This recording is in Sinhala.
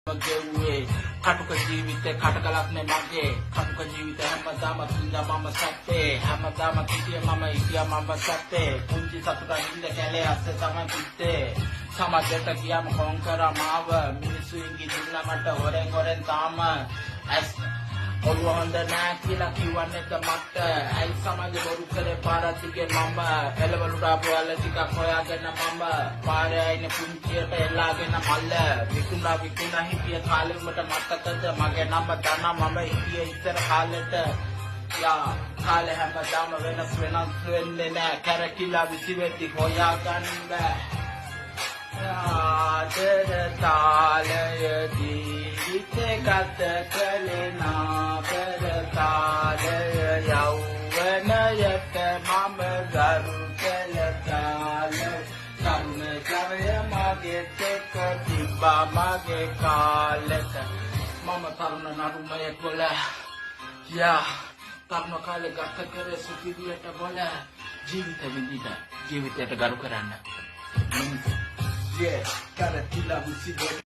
ගෙව්වේ කටුක ජීවිතේ කටකලක්නේ මගේ කටුක ජීවිතේ හැමදාම තුන්දා මම සැත්තේ හැමදාම කිසිය මම ඉතියා මම සැත්තේ පුංචි සතුටක් ඉඳ කැලේ අස්සේ තමයි පිටේ සමාජයට ගියාම කොන් කරා මාව මිනිස්සු ඉංගි දුන්නා මට හොරෙන් තාම ඇස් ඔළුව හොඳ නෑ කියලා කිව්වන්නේද මට ඇයි සමාජෙ බොරු කරේ පාරතිගේ මම එළවලු රාපුවල ටිකක් හොයාගෙන මම පාරේ ඉන්නේ පුංචියට එල්ලාගෙන මල්ල විකුණා හිටිය කාලෙ මට මතකද මගේ නම දනා මම හිටියේ ඉතර කාලෙට යා කාලේ හැමදාම වෙනස් වෙන්නේ නෑ කැරකිලා විසිවෙති හොයාගන්න බෑ ජීවිතේ ගත කලේ නාබර කාලය යෞවනයට මම ගරු කළ කාල සම්මතය මගේ තෙක තිබ්බා මගේ කාලෙක මම තරුණ නරුමය කොළ යා තරුණ කාලේ ගත කරේ සුපිරියට බොල ජීවිත විඳින ජීවිතයට ගරු කරන්න Yeah, gotta kill up with